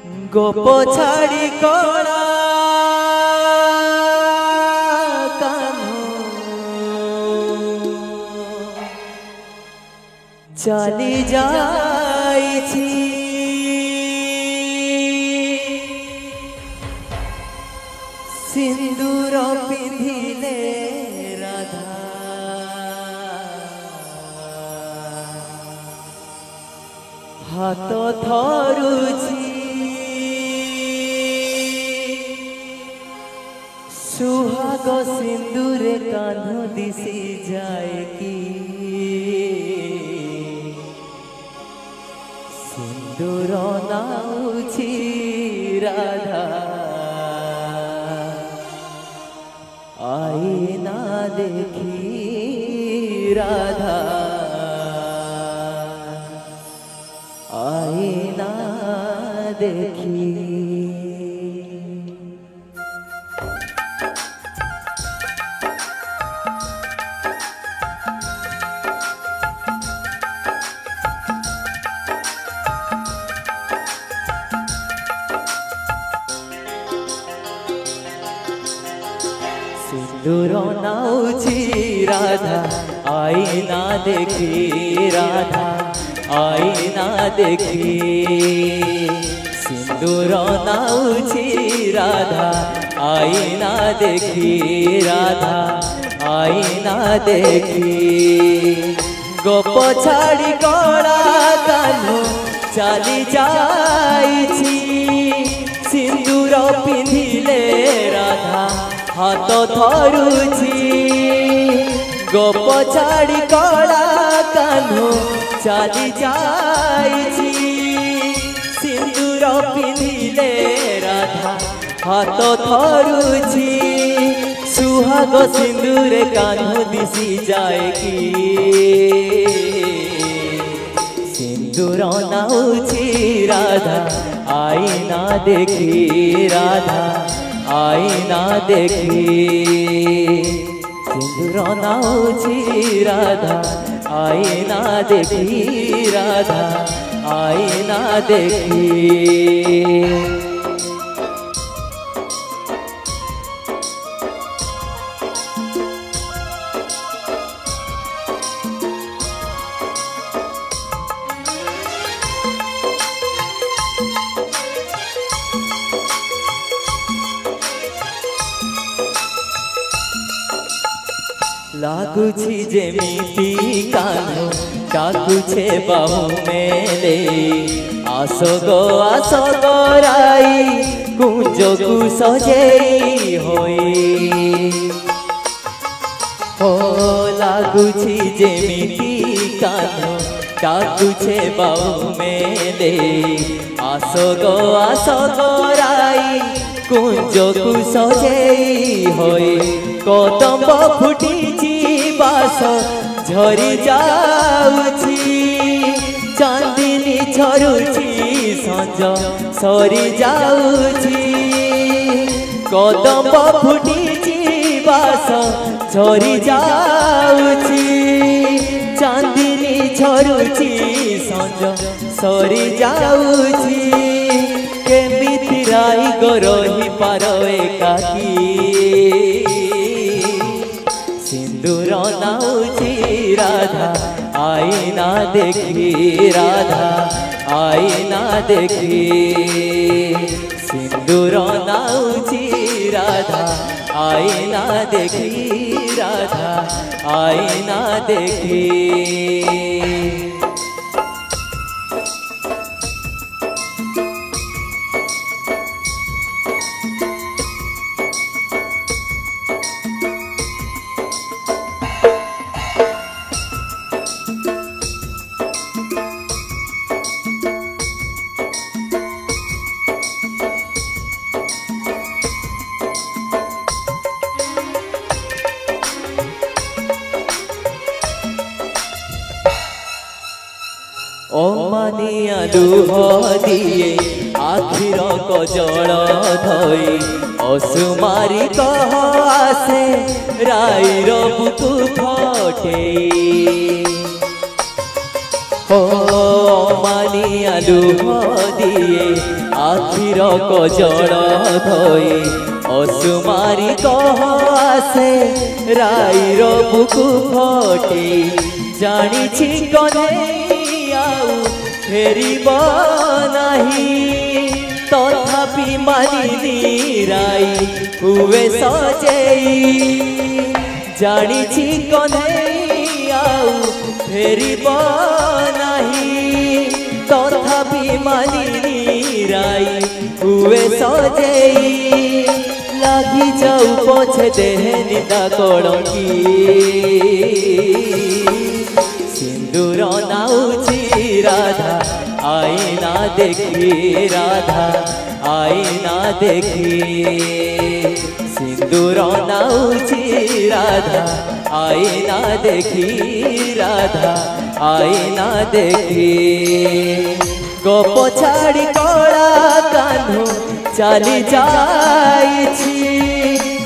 गोप छाड़ी कणा चली जाइछि सिंदूर पिंधिले राधा हाथ धरुछि सुहाग सिंदूर कान्ह दिशि जाए कि सिंदूर नाउछि राधा आईना देखी राधा आईना देखी सिंदूर नाउछि राधा आईना देखी राधा आईना देखी सिंदूर नाउछि राधा आईना देखी राधा आईना देखी गोप छाड़ी कणा कान्ह चली जाइछि सिंदूर पिंधिले राधा हाथ धरुछि गोप छाड़ी कणा कान्ह चली जाइछि सिंदूर पिंधिले राधा हाथ धरुछि सुहाग सिंदूर कान्ह दिशि जाए कि सिंदूर नाउछि राधा आईना देखी राधा आईना देखी सिंदूर नाउछि राधा आईना देखी राधा आईना देखी लागुछि जेमिति कान्ह डाकुछे बाहु मेले आस गो राई कुंजकु सजेई होई ओ लागुछि जेमिति कान्ह डाकुछे बाहु मेले आस गो राई कुंजकु सजेई होई कदम्ब फुटिछि बास झरी जाउछि चांदिनी झरुछि संज सरी जाउछि कदम्ब फुटिछि बास झरी जाउछि चांदिनी झरुछि संज सरी जाउछि केमिति राई गो रही पार एकाकी सिंदूर नाउछि राधा आईना देखी राधा आईना देखी सिंदूर नाउछि राधा आईना देखी राधा आईना देखी अमानिया लुह दिए आखिर कजल धई असुमारी कह आसे राईर बुकु फटे ओ मानिया लुह दिए आखिर कजल धोई असुमारी कह आसे राईर बुकु फटे जानी कन्हैया फेरिब नहीं तथापि मानिनी राई हुए सजेई जानी कन्हैया फेरिब नहीं तथापि मानिनी राई हुए सजेई लगी जाऊ पछे देह निदा कलंकी सिंदूर नाउची राधा आईना देखी राधा आईना देखी सिंदूर नाउची राधा आईना देखी राधा आईना देखी गप छाड़ी कला कान्हू चली जाइछि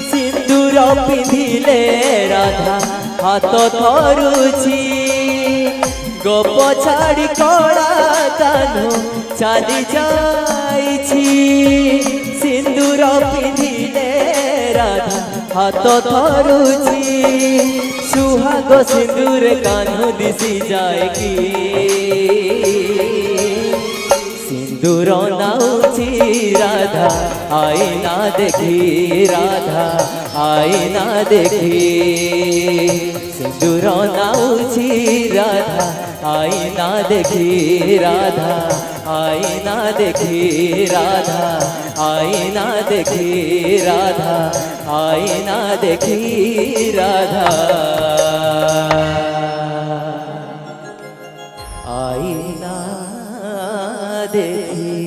सिंदूर पिंधिले राधा हाथ धरुछि गप छाड़ी कला कान्हू चली जाइछि सिंदूर पिंधिले राधा हाथ धरुछि सुहाग सिंदूर कान्हू दिशि जाए कि सिंदूर नाउची राधा आईना देखी राधा आईना देखी सिंदूर नाउची राधा आईना देखी राधा आईना देखी राधा आईना देखी राधा आईना देखी राधा आईना देखी।